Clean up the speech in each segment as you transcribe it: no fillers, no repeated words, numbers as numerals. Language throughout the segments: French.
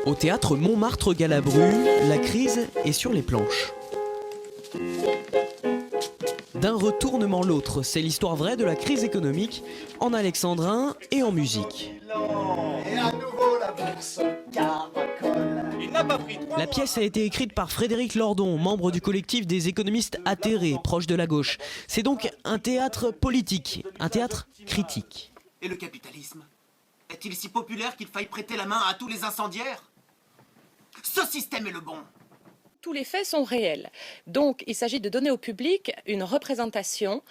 Au théâtre Montmartre-Galabru, la crise est sur les planches. D'un retournement l'autre, c'est l'histoire vraie de la crise économique en alexandrin et en musique. Et à nouveau la bourse caracole. Il n'a pas pris 3 La pièce a été écrite par Frédéric Lordon, membre du collectif des économistes atterrés, proche de la gauche. C'est donc un théâtre politique, un théâtre critique. Et le capitalisme? Est-il si populaire qu'il faille prêter la main à tous les incendiaires? Ce système est le bon. Tous les faits sont réels. Donc, il s'agit de donner au public une représentation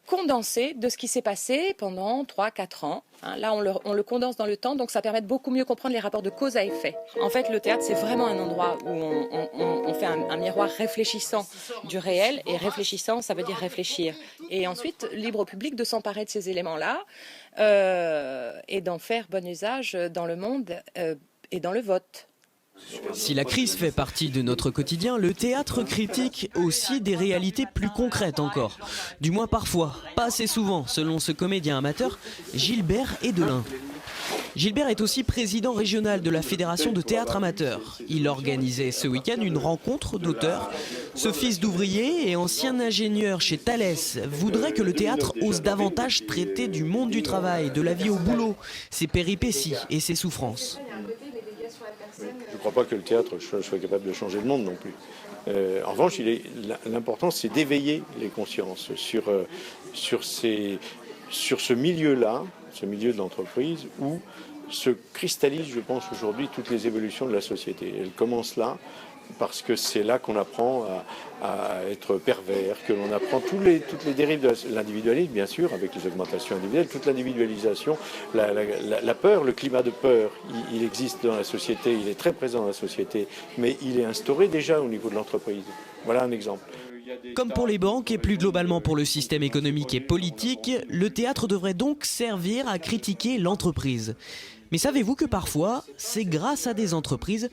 condensée de ce qui s'est passé pendant 3-4 ans. Là, on le condense dans le temps, donc ça permet de beaucoup mieux comprendre les rapports de cause à effet. En fait, le théâtre, c'est vraiment un endroit où on fait un miroir réfléchissant du réel, et réfléchissant, ça veut dire réfléchir. Et ensuite, libre au public de s'emparer de ces éléments-là et d'en faire bon usage dans le monde et dans le vote. Si la crise fait partie de notre quotidien, le théâtre critique aussi des réalités plus concrètes encore. Du moins parfois, pas assez souvent, selon ce comédien amateur, Gilbert Edelin. Gilbert est aussi président régional de la Fédération de théâtre amateur. Il organisait ce week-end une rencontre d'auteurs. Ce fils d'ouvrier et ancien ingénieur chez Thales voudrait que le théâtre ose davantage traiter du monde du travail, de la vie au boulot, ses péripéties et ses souffrances. Je ne crois pas que le théâtre soit capable de changer le monde non plus. En revanche, l'important, c'est d'éveiller les consciences sur ce milieu-là, ce milieu de l'entreprise, où se cristallisent, je pense, aujourd'hui toutes les évolutions de la société. Elles commencent là, parce que c'est là qu'on apprend à être pervers, que l'on apprend toutes les dérives de l'individualisme, bien sûr, avec les augmentations individuelles, toute l'individualisation, la peur, le climat de peur, il existe dans la société, il est très présent dans la société, mais il est instauré déjà au niveau de l'entreprise. Voilà un exemple. Comme pour les banques et plus globalement pour le système économique et politique, le théâtre devrait donc servir à critiquer l'entreprise. Mais savez-vous que parfois, c'est grâce à des entreprises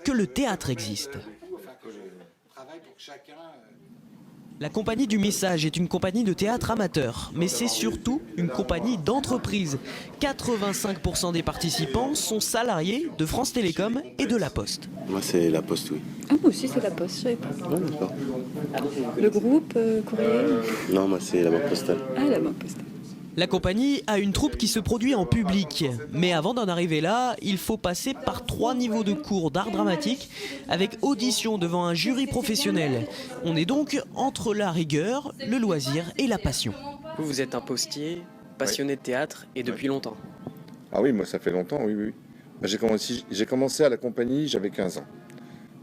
que le théâtre existe. La Compagnie du Message est une compagnie de théâtre amateur, mais c'est surtout une compagnie d'entreprise. 85% des participants sont salariés de France Télécom et de La Poste. Moi, c'est La Poste, oui. Ah, moi aussi, c'est La Poste, je savais pas. Ouais, d'accord. Le groupe, courrier? Non, moi, c'est la Banque Postale. Ah, la Banque Postale. La compagnie a une troupe qui se produit en public. Mais avant d'en arriver là, il faut passer par 3 niveaux de cours d'art dramatique avec audition devant un jury professionnel. On est donc entre la rigueur, le loisir et la passion. Vous êtes un postier, passionné de théâtre et depuis longtemps. Ah oui, moi ça fait longtemps, oui. J'ai commencé à la compagnie, j'avais 15 ans.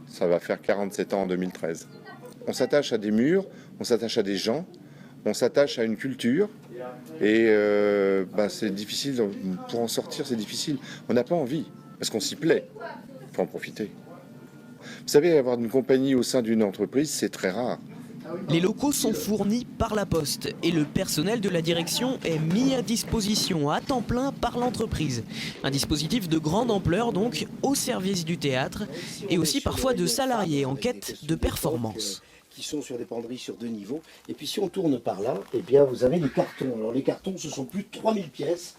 Ça va faire 47 ans en 2013. On s'attache à des murs, on s'attache à des gens, on s'attache à une culture. Et c'est difficile, pour en sortir c'est difficile. On n'a pas envie, parce qu'on s'y plaît. Il faut en profiter. Vous savez, avoir une compagnie au sein d'une entreprise, c'est très rare. Les locaux sont fournis par La Poste et le personnel de la direction est mis à disposition à temps plein par l'entreprise. Un dispositif de grande ampleur donc au service du théâtre et aussi parfois de salariés en quête de performance. Qui sont sur des penderies sur 2 niveaux. Et puis si on tourne par là, eh bien vous avez les cartons. Alors les cartons, ce sont plus de 3000 pièces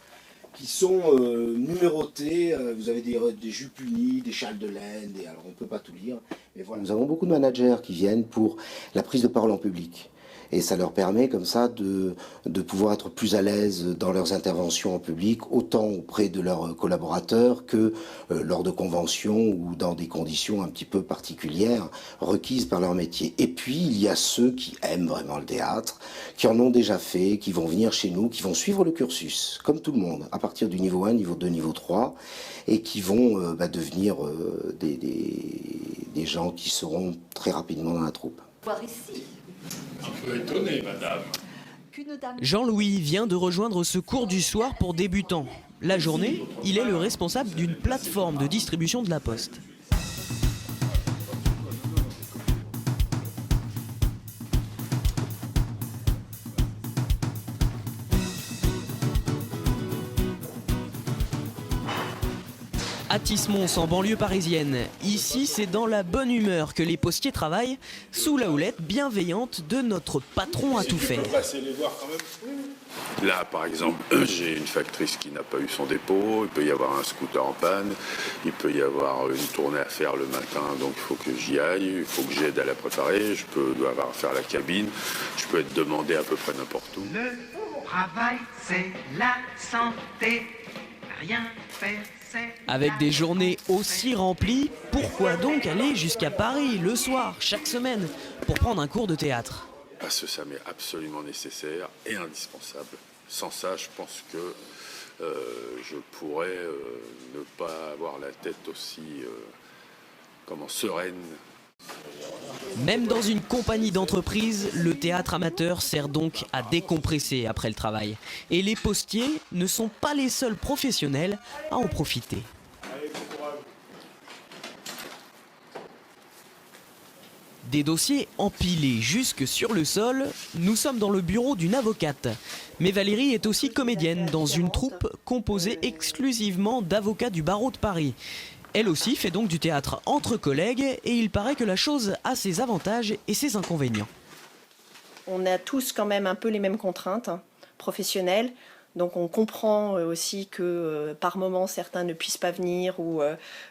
qui sont numérotées. Vous avez des jupes unies, des châles de laine, alors on ne peut pas tout lire. Mais voilà. Nous avons beaucoup de managers qui viennent pour la prise de parole en public. Et ça leur permet comme ça de pouvoir être plus à l'aise dans leurs interventions en public, autant auprès de leurs collaborateurs que lors de conventions ou dans des conditions un petit peu particulières requises par leur métier. Et puis il y a ceux qui aiment vraiment le théâtre, qui en ont déjà fait, qui vont venir chez nous, qui vont suivre le cursus, comme tout le monde, à partir du niveau 1, niveau 2, niveau 3, et qui vont devenir des gens qui seront très rapidement dans la troupe. Voir ici. Un peu étonné, madame. Jean-Louis vient de rejoindre ce cours du soir pour débutants. La journée, il est le responsable d'une plateforme de distribution de La Poste. À Tismons, en banlieue parisienne, ici c'est dans la bonne humeur que les postiers travaillent, sous la houlette bienveillante de notre patron à tout faire. Passer les voir quand même. Là, par exemple, j'ai une factrice qui n'a pas eu son dépôt, il peut y avoir un scooter en panne, il peut y avoir une tournée à faire le matin, donc il faut que j'y aille, il faut que j'aide à la préparer, je peux avoir à faire la cabine, je peux être demandé à peu près n'importe où. Le travail, c'est la santé, rien faire. Avec des journées aussi remplies, pourquoi donc aller jusqu'à Paris le soir, chaque semaine, pour prendre un cours de théâtre? Parce que ça m'est absolument nécessaire et indispensable. Sans ça, je pense que je pourrais ne pas avoir la tête aussi sereine. Même dans une compagnie d'entreprise, le théâtre amateur sert donc à décompresser après le travail. Et les postiers ne sont pas les seuls professionnels à en profiter. Des dossiers empilés jusque sur le sol, nous sommes dans le bureau d'une avocate. Mais Valérie est aussi comédienne dans une troupe composée exclusivement d'avocats du barreau de Paris. Elle aussi fait donc du théâtre entre collègues et il paraît que la chose a ses avantages et ses inconvénients. On a tous quand même un peu les mêmes contraintes professionnelles. Donc on comprend aussi que par moment certains ne puissent pas venir ou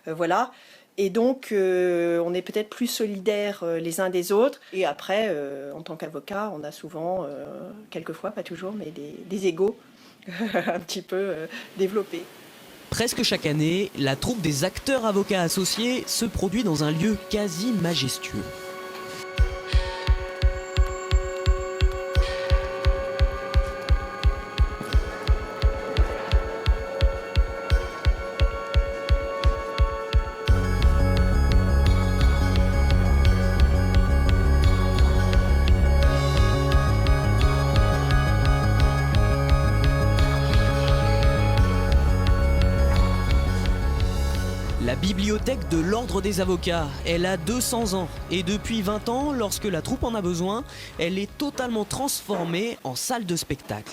voilà. Et donc on est peut-être plus solidaires les uns des autres. Et après, en tant qu'avocat, on a souvent, quelquefois, pas toujours, mais des égos un petit peu développés. Presque chaque année, la troupe des acteurs avocats associés se produit dans un lieu quasi majestueux. La bibliothèque de l'Ordre des avocats, elle a 200 ans et depuis 20 ans, lorsque la troupe en a besoin, elle est totalement transformée en salle de spectacle.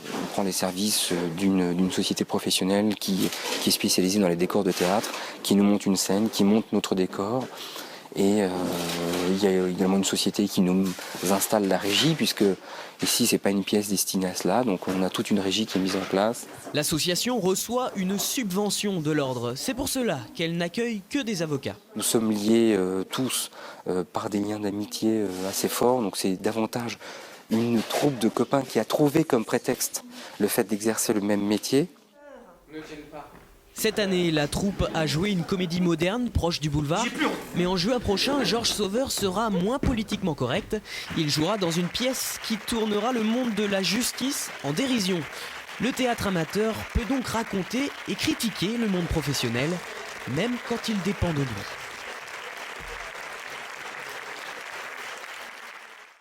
On prend les services d'une société professionnelle qui est spécialisée dans les décors de théâtre, qui nous monte une scène, qui monte notre décor. Et il y a également une société qui nous installe la régie, puisque ici c'est pas une pièce destinée à cela, donc on a toute une régie qui est mise en place. L'association reçoit une subvention de l'ordre, c'est pour cela qu'elle n'accueille que des avocats. Nous sommes liés tous par des liens d'amitié assez forts, donc c'est davantage une troupe de copains qui a trouvé comme prétexte le fait d'exercer le même métier. Cette année, la troupe a joué une comédie moderne proche du boulevard. Mais en juin prochain, Georges Sauveur sera moins politiquement correct. Il jouera dans une pièce qui tournera le monde de la justice en dérision. Le théâtre amateur peut donc raconter et critiquer le monde professionnel, même quand il dépend de lui.